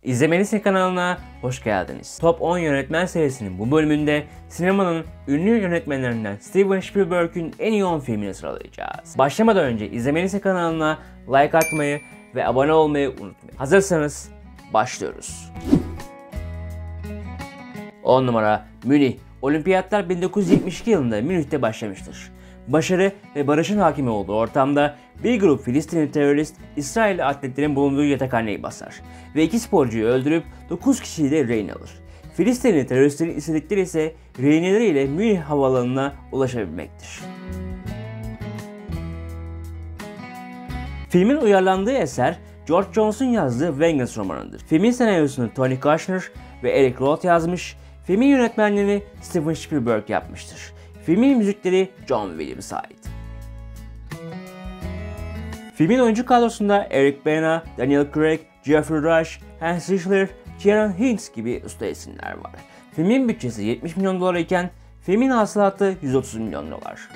İzlemelisin kanalına hoş geldiniz. Top 10 yönetmen serisinin bu bölümünde sinemanın ünlü yönetmenlerinden Steven Spielberg'ün en iyi 10 filmini sıralayacağız. Başlamadan önce İzlemelisin kanalına like atmayı ve abone olmayı unutmayın. Hazırsanız başlıyoruz. 10 numara Münih. Olimpiyatlar 1972 yılında Münih'te başlamıştır. Başarı ve barışın hakimi olduğu ortamda bir grup Filistinli terörist İsrail atletlerin bulunduğu yatakhaneyi basar ve 2 sporcuyu öldürüp 9 kişiyi de rehin alır. Filistinli teröristlerin istedikleri ise rehineleriyle Münih havaalanına ulaşabilmektir. Filmin uyarlandığı eser George Jones'un yazdığı Vengeance romanıdır. Filmin senaryosunu Tony Kushner ve Eric Roth yazmış, filmin yönetmenliğini Steven Spielberg yapmıştır. Filmin müzikleri John Williams'a ait. Filmin oyuncu kadrosunda Eric Bana, Daniel Craig, Geoffrey Rush, Hans Richter, Kieran Hinds gibi usta isimler var. Filmin bütçesi 70 milyon dolar iken filmin hasılatı 130 milyon dolar.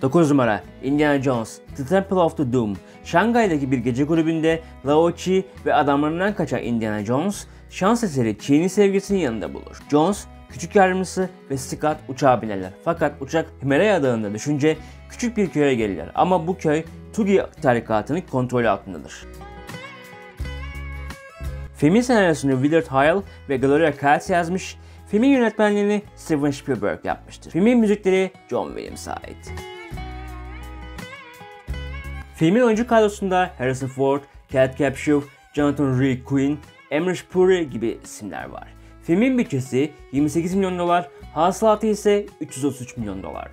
9 numara Indiana Jones The Temple of the Doom. Şangay'daki bir gece kulübünde Lao Chi ve adamlarından kaçan Indiana Jones, şans eseri Chi'nin sevgisinin yanında bulur. Jones, küçük yardımcısı ve Scott uçağa binerler. Fakat uçak Himalaya Dağı'nda düşünce küçük bir köye gelirler. Ama bu köy Tugi tarikatının kontrolü altındadır. Filmin senaryosunu Willard Hale ve Gloria Katz yazmış, filmin yönetmenliğini Steven Spielberg yapmıştır. Filmin müzikleri John Williams'a ait. Filmin oyuncu kadrosunda Harrison Ford, Kate Capshaw, Jonathan Rhys Quinn, Emrich Puri gibi isimler var. Filmin bütçesi 28 milyon dolar, hasılatı ise 333 milyon dolar.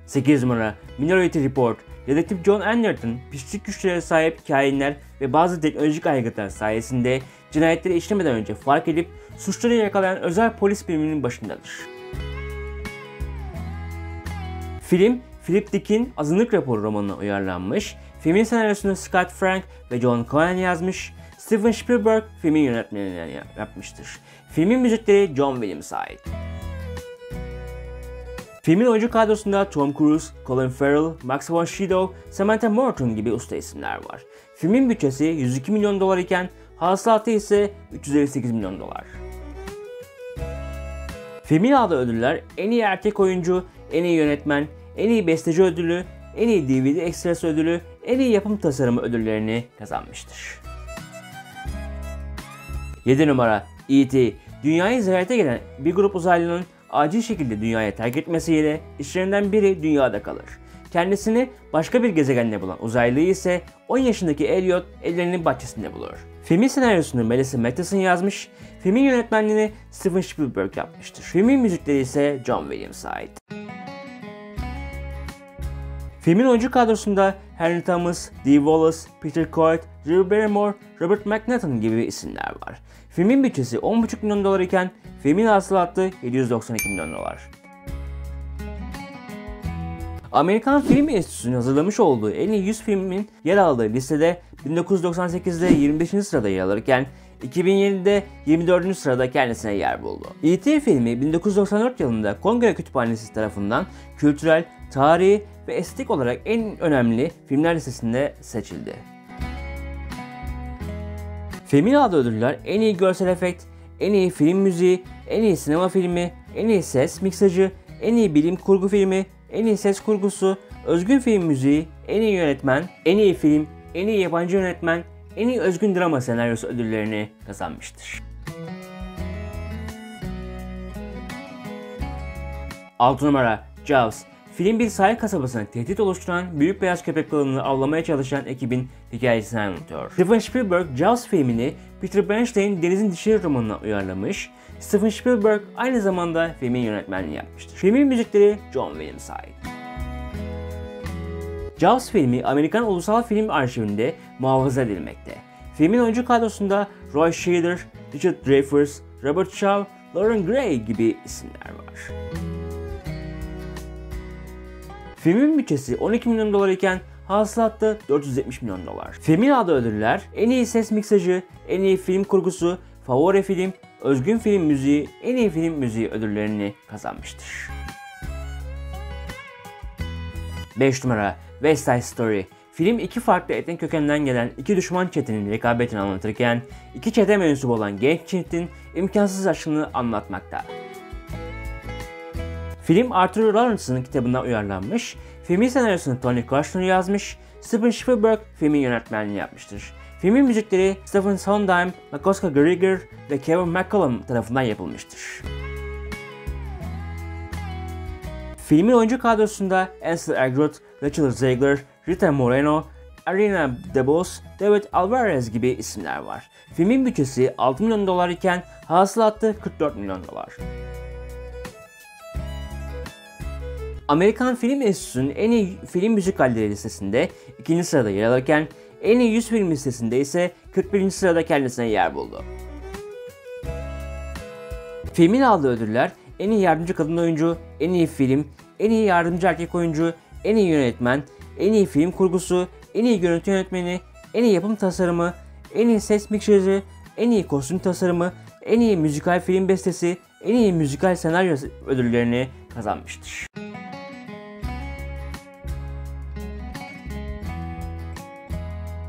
8 numara Minority Report. Dedektif John Anderton, psişik güçlere sahip kainler ve bazı teknolojik aygıtlar sayesinde cinayetleri işlemeden önce fark edip suçları yakalayan özel polis biriminin başındadır. Film, Philip Dick'in Azınlık Raporu romanına uyarlanmış, filmin senaryosunu Scott Frank ve John Cohen yazmış, Steven Spielberg filmin yönetmenliğini yapmıştır. Filmin müzikleri John Williams'a ait. Filmin oyuncu kadrosunda Tom Cruise, Colin Farrell, Max von Sydow, Samantha Morton gibi usta isimler var. Filmin bütçesi 102 milyon dolar iken hasılatı ise 358 milyon dolar. Filmin aldığı ödüller en iyi erkek oyuncu, en iyi yönetmen, en iyi besteci ödülü, en iyi DVD ekstrası ödülü, en iyi yapım tasarımı ödüllerini kazanmıştır. 7 numara E.T. Dünyayı ziyarete gelen bir grup uzaylının acil şekilde dünyayı terk etmesiyle işlerinden biri dünyada kalır. Kendisini başka bir gezegende bulan uzaylıyı ise 10 yaşındaki Elliot ellerinin bahçesinde bulur. Filmin senaryosunu Melissa Mathison yazmış, filmin yönetmenliğini Steven Spielberg yapmıştır. Filmin müzikleri ise John Williams'a ait. Filmin oyuncu kadrosunda Henry Thomas, Dee Wallace, Peter Coyte, Drew Barrymore, Robert McNaughton gibi isimler var. Filmin bütçesi 10,5 milyon dolar iken filmin hasılatı 792 milyon dolar. Amerikan Film Enstitüsü'nün hazırlamış olduğu en iyi 100 filmin yer aldığı listede 1998'de 25. sırada yer alırken 2007'de 24. sırada kendisine yer buldu. E.T. filmi 1994 yılında Kongre Kütüphanesi tarafından kültürel, tarihi ve estetik olarak en önemli filmler listesinde seçildi. Filmin aldığı ödüller en iyi görsel efekt, en iyi film müziği, en iyi sinema filmi, en iyi ses miksajı, en iyi bilim kurgu filmi, en iyi ses kurgusu, özgün film müziği, en iyi yönetmen, en iyi film, en iyi yabancı yönetmen, en iyi özgün drama senaryosu ödüllerini kazanmıştır. 6 numara Jaws. Film bir sahil kasabasına tehdit oluşturan büyük beyaz köpek balığını avlamaya çalışan ekibin hikayesini anlatıyor. Steven Spielberg, Jaws filmini Peter Bernstein'in Denizin Dişleri romanına uyarlamış. Steven Spielberg aynı zamanda filmin yönetmenliğini yapmıştır. Filmin müzikleri John Williams'a ait. Jaws filmi Amerikan Ulusal Film Arşivinde muhafaza edilmekte. Filmin oyuncu kadrosunda Roy Scheider, Richard Dreyfuss, Robert Shaw, Lauren Gray gibi isimler var. Filmin bütçesi 12 milyon dolar iken hasılatı 470 milyon dolar. Filmin aldığı ödüller en iyi ses miksajı, en iyi film kurgusu, favori film, özgün film müziği, en iyi film müziği ödüllerini kazanmıştır. 5 numara West Side Story. Film iki farklı etnik kökenden gelen iki düşman çetenin rekabetini anlatırken iki çete mensubu olan genç çiftin imkansız aşkını anlatmakta. Film Arthur Lawrence'ın kitabından uyarlanmış, filmin senaryosunu Tony Kushner yazmış, Steven Spielberg filmin yönetmenliğini yapmıştır. Filmin müzikleri Stephen Sondheim, Makoska Grieger ve Kevin McCollum tarafından yapılmıştır. Filmin oyuncu kadrosunda Ansel Elgort, Rachel Zegler, Rita Moreno, Ariana DeBose, David Alvarez gibi isimler var. Filmin bütçesi 6 milyon dolar iken hasılatı 44 milyon dolar. Amerikan Film Enstitüsü'nün en iyi film müzikalleri listesinde 2. sırada yer alırken en iyi 100 film listesinde ise 41. sırada kendisine yer buldu. Filmin aldığı ödüller en iyi yardımcı kadın oyuncu, en iyi film, en iyi yardımcı erkek oyuncu, en iyi yönetmen, en iyi film kurgusu, en iyi görüntü yönetmeni, en iyi yapım tasarımı, en iyi ses miksajı, en iyi kostüm tasarımı, en iyi müzikal film bestesi, en iyi müzikal senaryo ödüllerini kazanmıştır.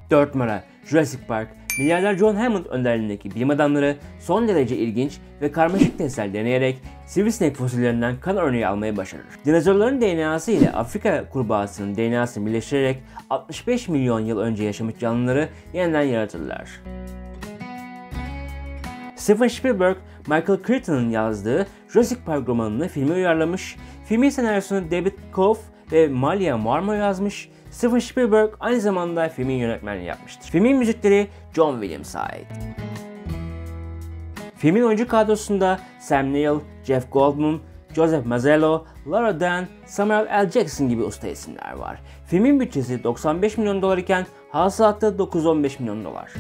Dört numara Jurassic Park. Milyarder John Hammond önderliğindeki bilim adamları son derece ilginç ve karmaşık testler deneyerek sivrisinek fosillerinden kan örneği almayı başarır. Dinozorların DNA'sı ile Afrika kurbağasının DNA'sını birleştirerek 65 milyon yıl önce yaşamış canlıları yeniden yaratırlar. Steven Spielberg, Michael Crichton'ın yazdığı Jurassic Park romanını filme uyarlamış, filmin senaryosunu David Koeff ve Malia Marmo yazmış. Steven Spielberg aynı zamanda filmin yönetmenliğini yapmıştır. Filmin müzikleri John Williams'a ait. Filmin oyuncu kadrosunda Sam Neill, Jeff Goldblum, Joseph Mazzello, Laura Dern, Samuel L. Jackson gibi usta isimler var. Filmin bütçesi 95 milyon dolar iken hasılatı 915 milyon dolar.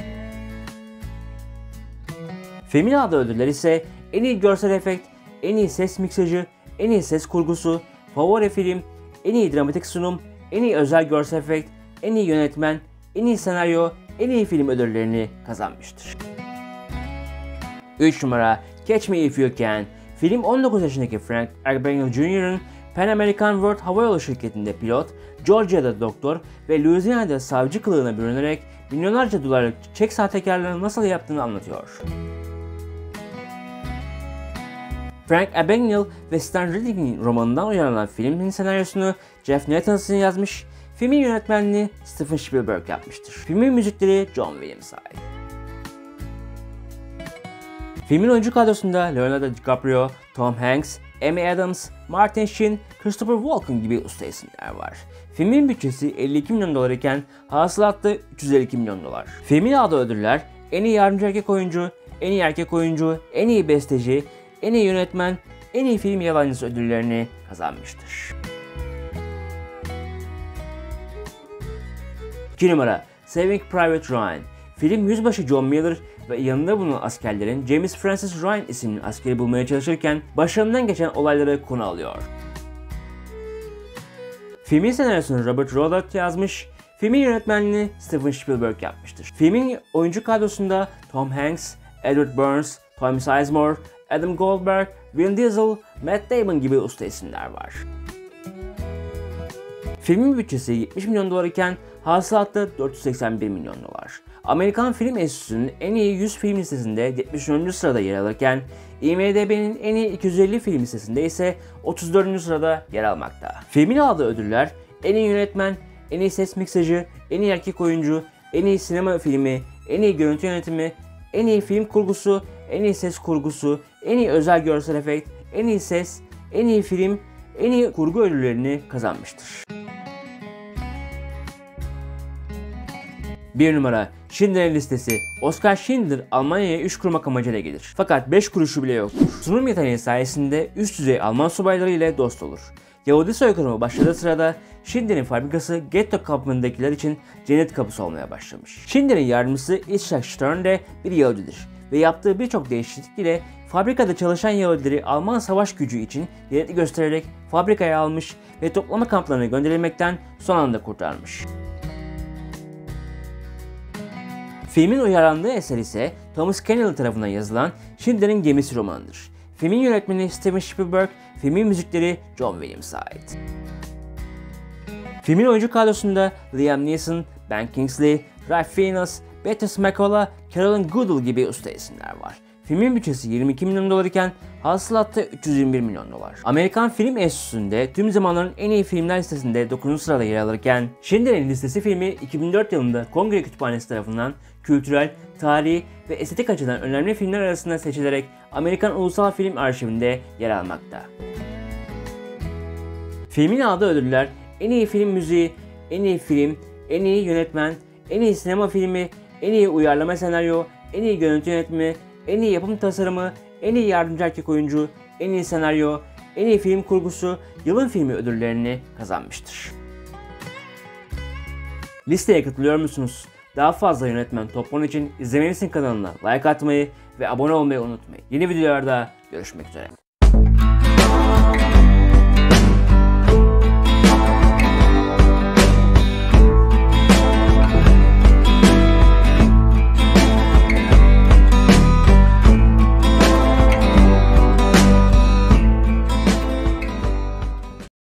Filmin aldığı ödüller ise en iyi görsel efekt, en iyi ses miksajı, en iyi ses kurgusu, favori film, en iyi dramatik sunum, en iyi özel görsel efekt, en iyi yönetmen, en iyi senaryo, en iyi film ödüllerini kazanmıştır. 3 numara Catch Me If You Can. Film 19 yaşındaki Frank Abagnale Jr.'ın Pan American World Havayolu şirketinde pilot, Georgia'da doktor ve Louisiana'da savcı kılığına bürünerek milyonlarca dolarlık çek sahtekarlığını nasıl yaptığını anlatıyor. Frank Abagnale ve Stan Ridley'in romanından uyarlanan filmin senaryosunu Jeff Nathanson yazmış, filmin yönetmenliğini Steven Spielberg yapmıştır. Filmin müzikleri John Williams'a ait. Filmin oyuncu kadrosunda Leonardo DiCaprio, Tom Hanks, Amy Adams, Martin Sheen, Christopher Walken gibi usta isimler var. Filmin bütçesi 52 milyon dolar iken hasılatı 352 milyon dolar. Filmin aldığı ödüller en iyi yardımcı erkek oyuncu, en iyi erkek oyuncu, en iyi besteci, en iyi yönetmen, en iyi film yalancısı ödüllerini kazanmıştır. 2 numara Saving Private Ryan. Film yüzbaşı John Miller ve yanında bulunan askerlerin James Francis Ryan isimli askeri bulmaya çalışırken başlarından geçen olayları konu alıyor. Filmin senaryosunu Robert Rodat yazmış, filmin yönetmenliğini Steven Spielberg yapmıştır. Filmin oyuncu kadrosunda Tom Hanks, Edward Burns, Tommy Sizemore, Adam Goldberg, Vin Diesel, Matt Damon gibi usta isimler var. Filmin bütçesi 70 milyon dolar iken hasılatı 481 milyon dolar. Amerikan Film Enstitüsü'nün en iyi 100 film listesinde 73. sırada yer alırken IMDb'nin en iyi 250 film listesinde ise 34. sırada yer almakta. Filmin aldığı ödüller en iyi yönetmen, en iyi ses miksajı, en iyi erkek oyuncu, en iyi sinema filmi, en iyi görüntü yönetimi, en iyi film kurgusu, en iyi ses kurgusu, en iyi özel görsel efekt, en iyi ses, en iyi film, en iyi kurgu ödüllerini kazanmıştır. 1 numara Schindler Listesi. Oscar Schindler Almanya'ya iş kurmak amacıyla gelir. Fakat 5 kuruşu bile yoktur. Sunum yeteneği sayesinde üst düzey Alman subayları ile dost olur. Yahudi soykırımı başladığı sırada Schindler'in fabrikası getto kampındakiler için cennet kapısı olmaya başlamış. Schindler'in yardımcısı Itzhak Stern de bir Yahudidir ve yaptığı birçok değişiklik ile fabrikada çalışan Yahudileri Alman savaş gücü için gerekli göstererek fabrikaya almış ve toplama kamplarına gönderilmekten son anda kurtarmış. Filmin uyarlandığı eser ise Thomas Kennedy tarafından yazılan Schindler'in Gemisi romanıdır. Filmin yönetmeni Steven Spielberg, filmin müzikleri John Williams'a ait. Filmin oyuncu kadrosunda Liam Neeson, Ben Kingsley, Ralph Fiennes, Beatrice McCullough, Carolyn Goodell gibi usta isimler var. Filmin bütçesi 22 milyon dolar iken hasılatta 321 milyon dolar. Amerikan Film Enstitüsü'nde tüm zamanların en iyi filmler listesinde 9. sırada yer alırken Schindler'in Listesi filmi 2004 yılında Kongre Kütüphanesi tarafından kültürel, tarihi ve estetik açıdan önemli filmler arasında seçilerek Amerikan Ulusal Film Arşivinde yer almakta. Filmin aldığı ödüller en iyi film müziği, en iyi film, en iyi yönetmen, en iyi sinema filmi, en iyi uyarlama senaryo, en iyi görüntü yönetimi, en iyi yapım tasarımı, en iyi yardımcı erkek oyuncu, en iyi senaryo, en iyi film kurgusu, yılın filmi ödüllerini kazanmıştır. Listeye katılıyor musunuz? Daha fazla yönetmen Top 10 için izlemelisin kanalına like atmayı ve abone olmayı unutmayın. Yeni videolarda görüşmek üzere.